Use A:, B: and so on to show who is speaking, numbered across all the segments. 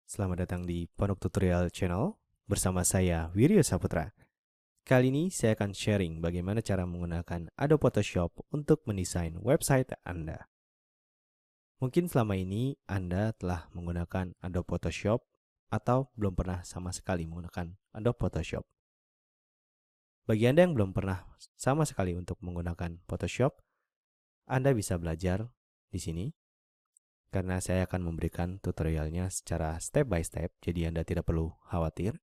A: Selamat datang di Pondok Tutorial Channel bersama saya Wiryo Saputra. Kali ini saya akan sharing bagaimana cara menggunakan Adobe Photoshop untuk mendesain website Anda. Mungkin selama ini Anda telah menggunakan Adobe Photoshop atau belum pernah sama sekali menggunakan Adobe Photoshop. Bagi Anda yang belum pernah sama sekali untuk menggunakan Photoshop, Anda bisa belajar di sini karena saya akan memberikan tutorialnya secara step by step, jadi Anda tidak perlu khawatir.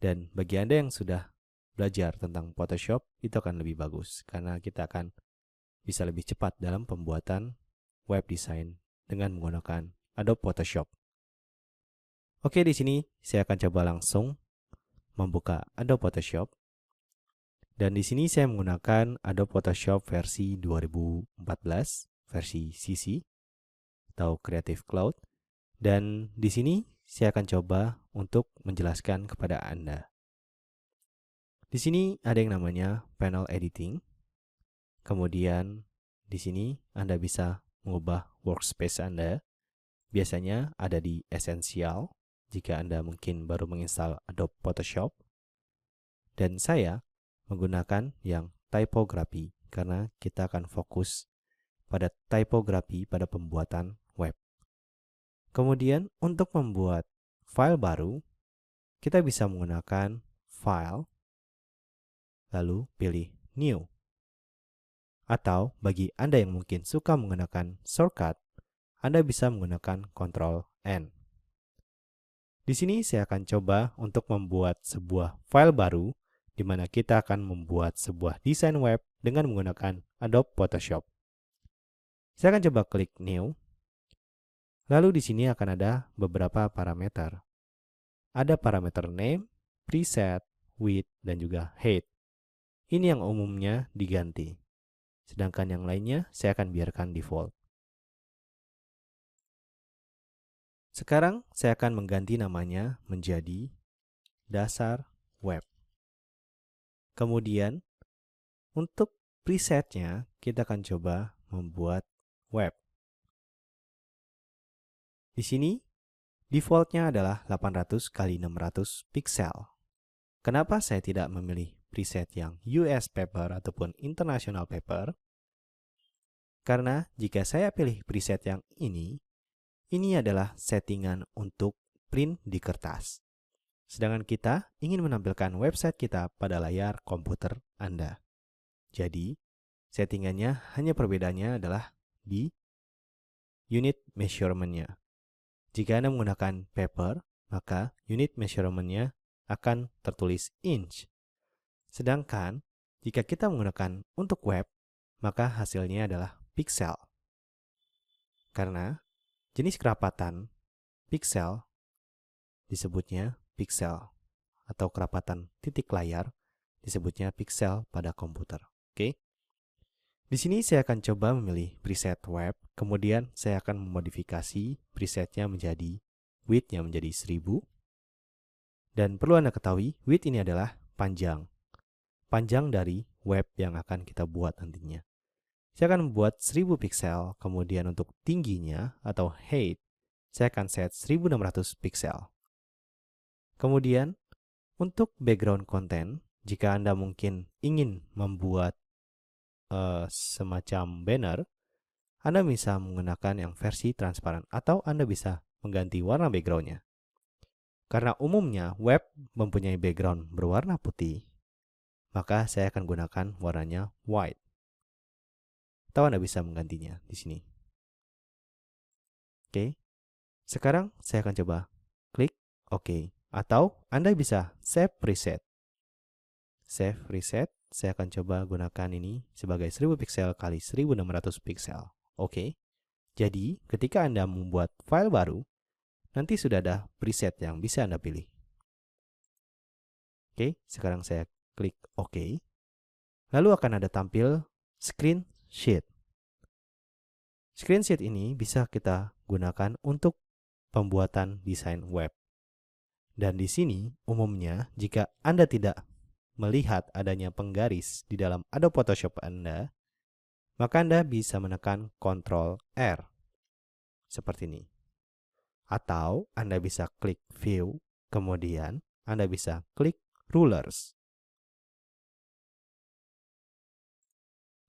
A: Dan bagi Anda yang sudah belajar tentang Photoshop, itu akan lebih bagus karena kita akan bisa lebih cepat dalam pembuatan web design dengan menggunakan Adobe Photoshop. Oke, di sini saya akan coba langsung membuka Adobe Photoshop. Dan di sini saya menggunakan Adobe Photoshop versi 2014, versi CC atau Creative Cloud. Dan di sini saya akan coba untuk menjelaskan kepada Anda. Di sini ada yang namanya panel editing. Kemudian di sini Anda bisa mengubah workspace Anda. Biasanya ada di Essential jika Anda mungkin baru menginstal Adobe Photoshop. Dan saya menggunakan yang typography karena kita akan fokus pada typography pada pembuatan web. Kemudian untuk membuat file baru, kita bisa menggunakan File, lalu pilih New. Atau bagi Anda yang mungkin suka menggunakan shortcut, Anda bisa menggunakan Ctrl N. Di sini saya akan coba untuk membuat sebuah file baru di mana kita akan membuat sebuah desain web dengan menggunakan Adobe Photoshop. Saya akan coba klik New. Lalu di sini akan ada beberapa parameter. Ada parameter name, preset, width, dan juga height. Ini yang umumnya diganti. Sedangkan yang lainnya saya akan biarkan default. Sekarang saya akan mengganti namanya menjadi dasar web. Kemudian untuk presetnya kita akan coba membuat web. Di sini defaultnya adalah 800 x 600 pixel. Kenapa saya tidak memilih preset yang US paper ataupun international paper? Karena jika saya pilih preset yang ini adalah settingan untuk print di kertas. Sedangkan kita ingin menampilkan website kita pada layar komputer Anda. Jadi, settingannya hanya perbedaannya adalah di unit measurement-nya. Jika Anda menggunakan paper, maka unit measurement-nya akan tertulis inch. Sedangkan, jika kita menggunakan untuk web, maka hasilnya adalah pixel. Karena jenis kerapatan pixel disebutnya pixel atau kerapatan titik layar disebutnya pixel pada komputer. Oke. Di sini saya akan coba memilih preset web, kemudian saya akan memodifikasi presetnya menjadi width-nya menjadi 1000. Dan perlu Anda ketahui, width ini adalah panjang dari web yang akan kita buat nantinya. Saya akan membuat 1000 pixel, kemudian untuk tingginya atau height, saya akan set 1600 pixel. Kemudian, untuk background content, jika Anda mungkin ingin membuat semacam banner, Anda bisa menggunakan yang versi transparan atau Anda bisa mengganti warna backgroundnya. Karena umumnya web mempunyai background berwarna putih, maka saya akan gunakan warnanya white. Atau Anda bisa menggantinya di sini. Oke. Sekarang saya akan coba klik OK. Atau Anda bisa save preset. Save preset. Saya akan coba gunakan ini sebagai 1000 pixel kali 1600 pixel. Oke. Jadi, ketika Anda membuat file baru, nanti sudah ada preset yang bisa Anda pilih. Oke, sekarang saya klik OK. Lalu akan ada tampil screen sheet. Screen sheet ini bisa kita gunakan untuk pembuatan desain web. Dan di sini, umumnya, jika Anda tidak melihat adanya penggaris di dalam Adobe Photoshop Anda, maka Anda bisa menekan Ctrl R seperti ini. Atau Anda bisa klik View, kemudian Anda bisa klik Rulers.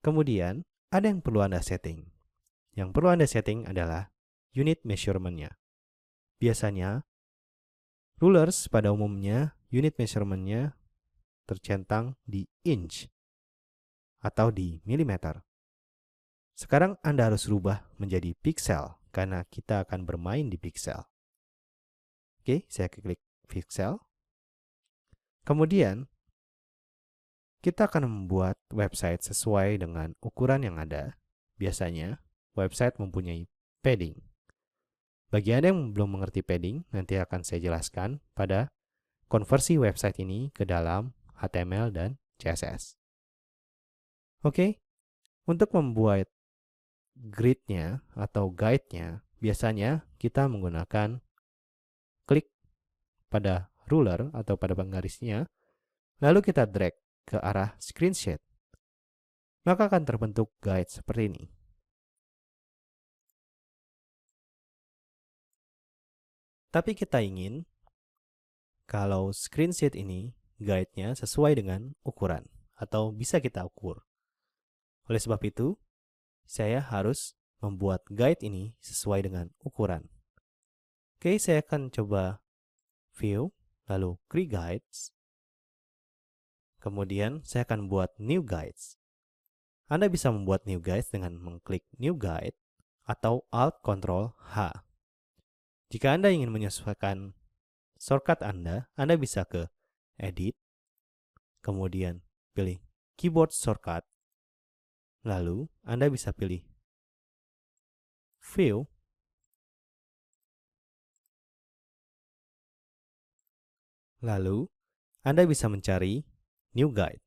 A: Kemudian, ada yang perlu Anda setting. Yang perlu Anda setting adalah unit measurement-nya. Biasanya, rulers pada umumnya unit measurement-nya tercentang di inch atau di milimeter. Sekarang Anda harus rubah menjadi pixel karena kita akan bermain di pixel. Oke, saya klik pixel. Kemudian, kita akan membuat website sesuai dengan ukuran yang ada. Biasanya, website mempunyai padding. Bagi Anda yang belum mengerti padding, nanti akan saya jelaskan pada konversi website ini ke dalam HTML dan CSS. Oke, untuk membuat grid-nya atau guide-nya, biasanya kita menggunakan klik pada ruler atau pada penggarisnya, lalu kita drag ke arah screenshot. Maka akan terbentuk guide seperti ini. Tapi kita ingin kalau screenshot ini guide-nya sesuai dengan ukuran atau bisa kita ukur. Oleh sebab itu, saya harus membuat guide ini sesuai dengan ukuran. Oke, saya akan coba view, lalu create guides. Kemudian saya akan buat new guides. Anda bisa membuat new guides dengan mengklik new guide atau Alt Ctrl H. Jika Anda ingin menyesuaikan shortcut Anda bisa ke edit, kemudian pilih keyboard shortcut, lalu Anda bisa pilih view, lalu Anda bisa mencari new guide.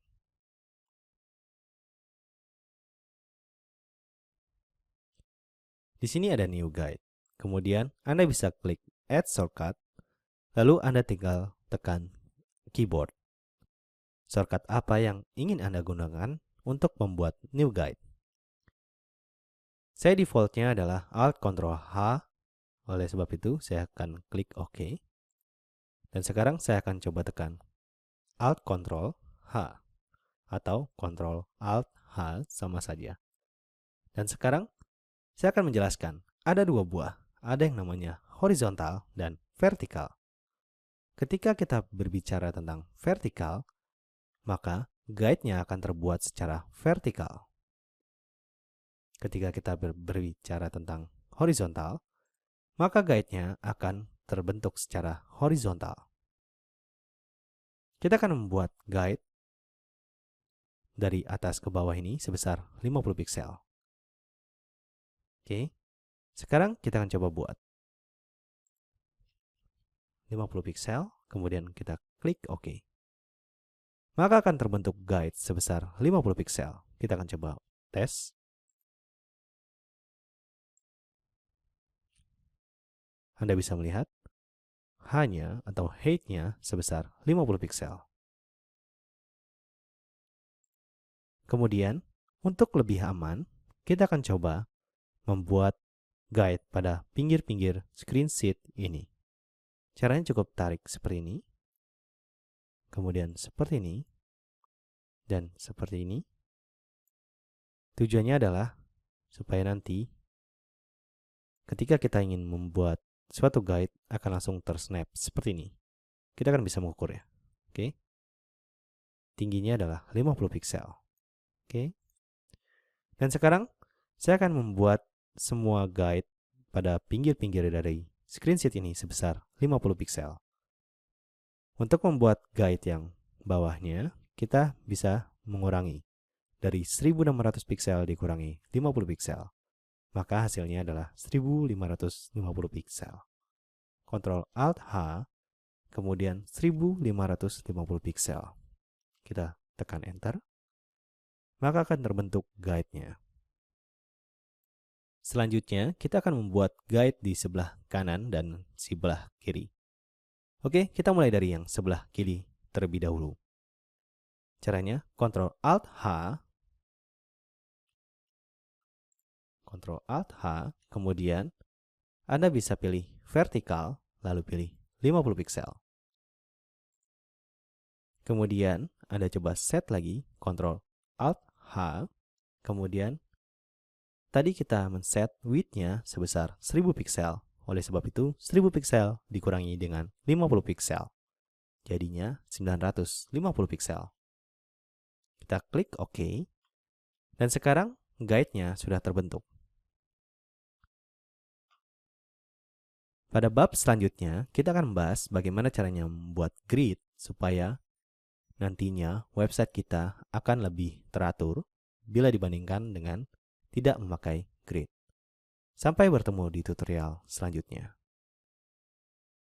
A: Di sini ada new guide. Kemudian Anda bisa klik add shortcut, lalu Anda tinggal tekan keyboard. Shortcut apa yang ingin Anda gunakan untuk membuat new guide? Saya defaultnya adalah Alt Ctrl H, oleh sebab itu saya akan klik OK. Dan sekarang saya akan coba tekan Alt Ctrl H atau Ctrl Alt H sama saja. Dan sekarang saya akan menjelaskan ada dua buah, ada yang namanya horizontal dan vertikal. Ketika kita berbicara tentang vertikal, maka guide-nya akan terbuat secara vertikal. Ketika kita berbicara tentang horizontal, maka guide-nya akan terbentuk secara horizontal. Kita akan membuat guide dari atas ke bawah ini sebesar 50 pixel. Oke, sekarang kita akan coba buat 50 pixel, kemudian kita klik OK. Maka akan terbentuk guide sebesar 50 pixel. Kita akan coba tes. Anda bisa melihat hanya atau height-nya sebesar 50 pixel. Kemudian, untuk lebih aman, kita akan coba membuat guide pada pinggir-pinggir screenshot ini. Caranya cukup tarik seperti ini, kemudian seperti ini, dan seperti ini. Tujuannya adalah supaya nanti ketika kita ingin membuat suatu guide akan langsung tersnap seperti ini. Kita akan bisa mengukur ya. Oke. Tingginya adalah 50 pixel. Oke. Dan sekarang saya akan membuat semua guide pada pinggir-pinggir dari screenshot ini sebesar 50 pixel. Untuk membuat guide yang bawahnya, kita bisa mengurangi dari 1600 pixel dikurangi 50 pixel. Maka hasilnya adalah 1550 pixel. Ctrl Alt H, kemudian 1550 pixel. Kita tekan Enter, maka akan terbentuk guide-nya. Selanjutnya, kita akan membuat guide di sebelah kanan dan sebelah kiri. Oke, kita mulai dari yang sebelah kiri terlebih dahulu. Caranya, Ctrl Alt H, Ctrl Alt H, kemudian Anda bisa pilih vertikal, lalu pilih 50 piksel. Kemudian Anda coba set lagi, Ctrl Alt H. Kemudian tadi kita men-set width-nya sebesar 1000 piksel. Oleh sebab itu 1000 piksel dikurangi dengan 50 piksel. Jadinya 950 piksel. Kita klik OK. Dan sekarang guide-nya sudah terbentuk. Pada bab selanjutnya, kita akan membahas bagaimana caranya membuat grid supaya nantinya website kita akan lebih teratur bila dibandingkan dengan tidak memakai grid. Sampai bertemu di tutorial selanjutnya.